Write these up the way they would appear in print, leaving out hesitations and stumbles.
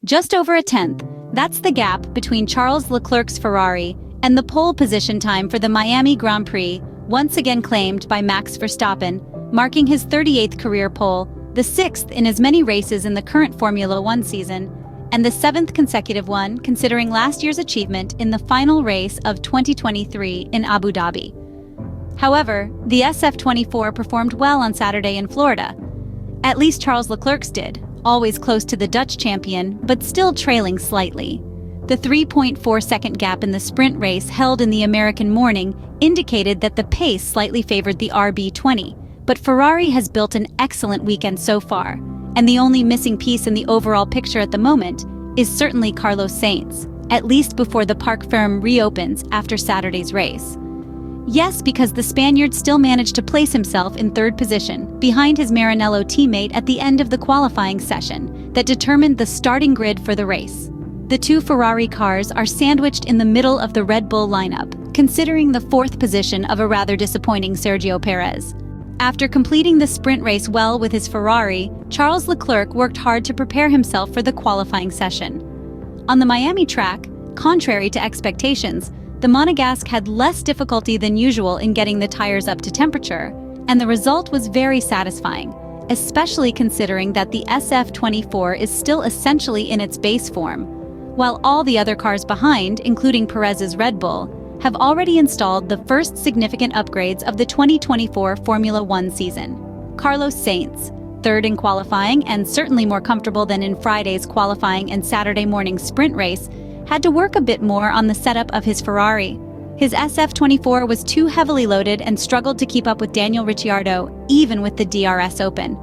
Just over a tenth. That's the gap between Charles Leclerc's Ferrari and the pole position time for the Miami Grand Prix, once again claimed by Max Verstappen, marking his 38th career pole, the 6th in as many races in the current Formula One season, and the 7th consecutive one considering last year's achievement in the final race of 2023 in Abu Dhabi. However, the SF-24 performed well on Saturday in Florida. At least Charles Leclerc's did, always close to the Dutch champion, but still trailing slightly. The 3.4-second gap in the sprint race held in the American morning indicated that the pace slightly favored the RB20, but Ferrari has built an excellent weekend so far, and the only missing piece in the overall picture at the moment is certainly Carlos Sainz, at least before the Parc Ferme reopens after Saturday's race. Yes, because the Spaniard still managed to place himself in third position, behind his Maranello teammate at the end of the qualifying session that determined the starting grid for the race. The two Ferrari cars are sandwiched in the middle of the Red Bull lineup, considering the fourth position of a rather disappointing Sergio Perez. After completing the sprint race well with his Ferrari, Charles Leclerc worked hard to prepare himself for the qualifying session. On the Miami track, contrary to expectations, the Monegasque had less difficulty than usual in getting the tires up to temperature, and the result was very satisfying, especially considering that the SF-24 is still essentially in its base form, while all the other cars behind, including Perez's Red Bull, have already installed the first significant upgrades of the 2024 Formula One season. Carlos Sainz, third in qualifying and certainly more comfortable than in Friday's qualifying and Saturday morning sprint race, had to work a bit more on the setup of his Ferrari. His SF-24 was too heavily loaded and struggled to keep up with Daniel Ricciardo, even with the DRS open.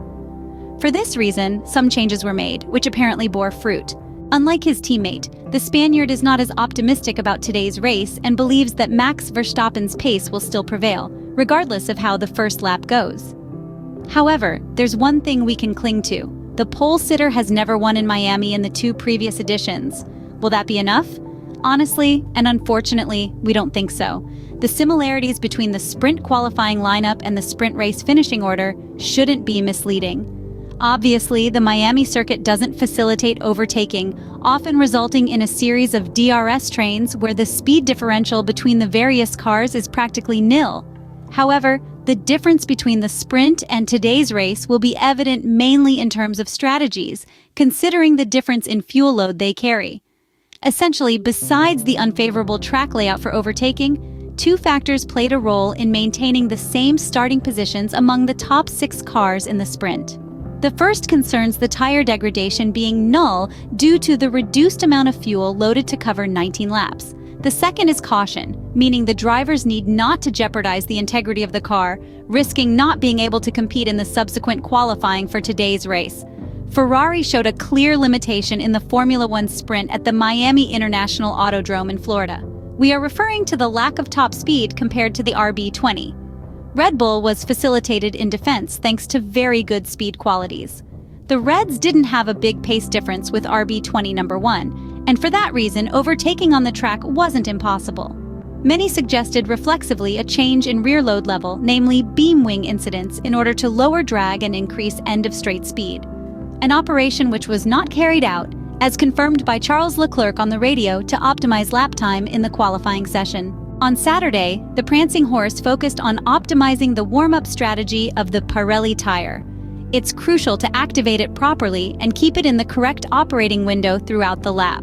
For this reason, some changes were made, which apparently bore fruit. Unlike his teammate, the Spaniard is not as optimistic about today's race and believes that Max Verstappen's pace will still prevail, regardless of how the first lap goes. However, there's one thing we can cling to. The pole sitter has never won in Miami in the two previous editions. Will that be enough? Honestly, and unfortunately, we don't think so. The similarities between the sprint qualifying lineup and the sprint race finishing order shouldn't be misleading. Obviously, the Miami circuit doesn't facilitate overtaking, often resulting in a series of DRS trains where the speed differential between the various cars is practically nil. However, the difference between the sprint and today's race will be evident mainly in terms of strategies, considering the difference in fuel load they carry. Essentially, besides the unfavorable track layout for overtaking, two factors played a role in maintaining the same starting positions among the top 6 cars in the sprint. The first concerns the tire degradation being null due to the reduced amount of fuel loaded to cover 19 laps. The second is caution, meaning the drivers need not to jeopardize the integrity of the car, risking not being able to compete in the subsequent qualifying for today's race. Ferrari showed a clear limitation in the Formula One sprint at the Miami International Autodrome in Florida. We are referring to the lack of top speed compared to the RB20. Red Bull was facilitated in defense thanks to very good speed qualities. The Reds didn't have a big pace difference with RB20 number 1, and for that reason, overtaking on the track wasn't impossible. Many suggested reflexively a change in rear load level, namely beam wing incidence, in order to lower drag and increase end-of-straight speed. An operation which was not carried out, as confirmed by Charles Leclerc on the radio to optimize lap time in the qualifying session. On Saturday, the Prancing Horse focused on optimizing the warm-up strategy of the Pirelli tire. It's crucial to activate it properly and keep it in the correct operating window throughout the lap.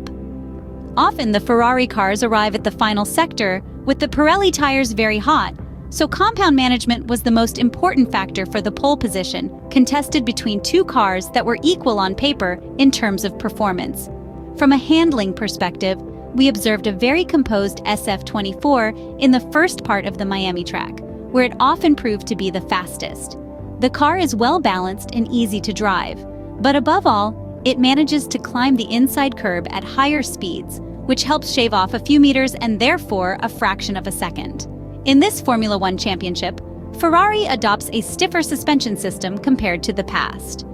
Often the Ferrari cars arrive at the final sector with the Pirelli tires very hot, so compound management was the most important factor for the pole position, contested between two cars that were equal on paper in terms of performance. From a handling perspective, we observed a very composed SF-24 in the first part of the Miami track, where it often proved to be the fastest. The car is well balanced and easy to drive, but above all, it manages to climb the inside curb at higher speeds, which helps shave off a few meters and therefore a fraction of a second. In this Formula One championship, Ferrari adopts a stiffer suspension system compared to the past.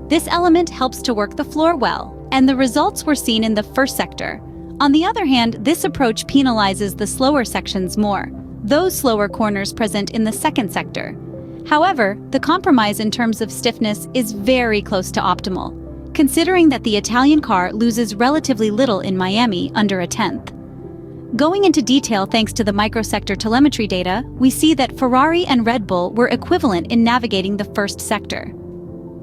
This element helps to work the floor well, and the results were seen in the first sector. On the other hand, this approach penalizes the slower sections more, those slower corners present in the second sector. However, the compromise in terms of stiffness is very close to optimal. considering that the Italian car loses relatively little in Miami, under a tenth. Going into detail thanks to the microsector telemetry data, we see that Ferrari and Red Bull were equivalent in navigating the first sector.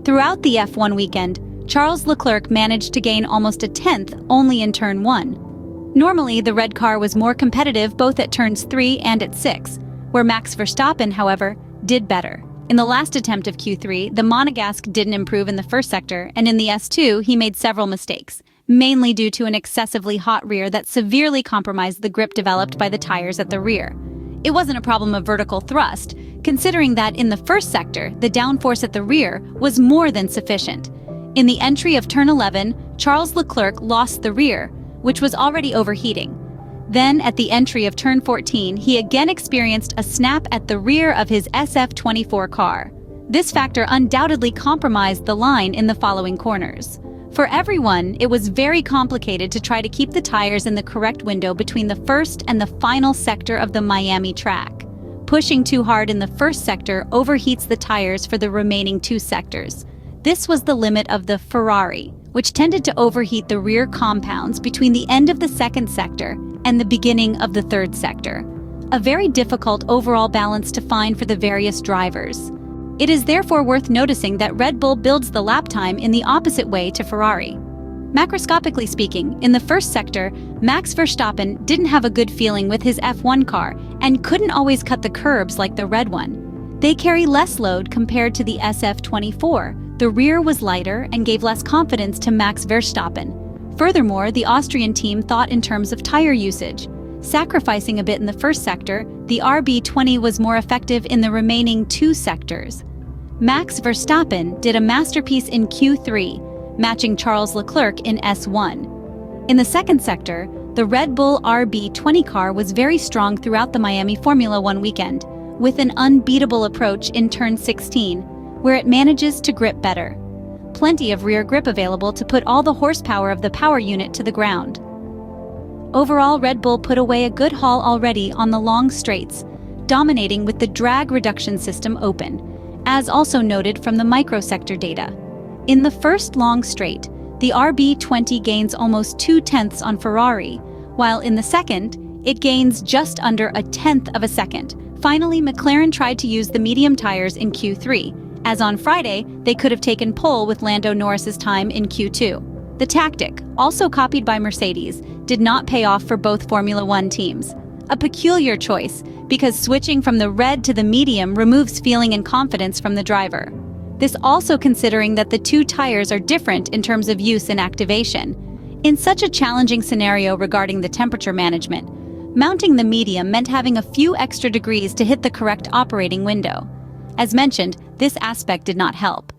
Throughout the F1 weekend, Charles Leclerc managed to gain almost a tenth only in turn 1. Normally, the red car was more competitive both at turns 3 and at 6, where Max Verstappen, however, did better. In the last attempt of Q3, the Monegasque didn't improve in the first sector, and in the S2 he made several mistakes, mainly due to an excessively hot rear that severely compromised the grip developed by the tires at the rear. It wasn't a problem of vertical thrust, considering that in the first sector, the downforce at the rear was more than sufficient. In the entry of turn 11, Charles Leclerc lost the rear, which was already overheating. Then, at the entry of turn 14, he again experienced a snap at the rear of his SF-24 car. This factor undoubtedly compromised the line in the following corners. For everyone, it was very complicated to try to keep the tires in the correct window between the first and the final sector of the Miami track. Pushing too hard in the first sector overheats the tires for the remaining 2 sectors. This was the limit of the Ferrari, which tended to overheat the rear compounds between the end of the second sector and the beginning of the third sector. A very difficult overall balance to find for the various drivers. It is therefore worth noticing that Red Bull builds the lap time in the opposite way to Ferrari. Macroscopically speaking, in the first sector, Max Verstappen didn't have a good feeling with his F1 car and couldn't always cut the curbs like the red one. They carry less load compared to the SF-24. The rear was lighter and gave less confidence to Max Verstappen. Furthermore, the Austrian team thought in terms of tire usage. Sacrificing a bit in the first sector, the RB20 was more effective in the remaining 2 sectors. Max Verstappen did a masterpiece in Q3, matching Charles Leclerc in S1. In the second sector, the Red Bull RB20 car was very strong throughout the Miami Formula One weekend, with an unbeatable approach in turn 16, where it manages to grip better. Plenty of rear grip available to put all the horsepower of the power unit to the ground. Overall, Red Bull put away a good haul already on the long straights, dominating with the drag reduction system open, as also noted from the microsector data. In the first long straight, the RB20 gains almost 2/10 on Ferrari, while in the second, it gains just under a tenth of a second. Finally, McLaren tried to use the medium tires in Q3, as on Friday, they could have taken pole with Lando Norris's time in Q2. The tactic, also copied by Mercedes, did not pay off for both Formula One teams. A peculiar choice, because switching from the red to the medium removes feeling and confidence from the driver. This also considering that the 2 tires are different in terms of use and activation. In such a challenging scenario regarding the temperature management, mounting the medium meant having a few extra degrees to hit the correct operating window. As mentioned, this aspect did not help.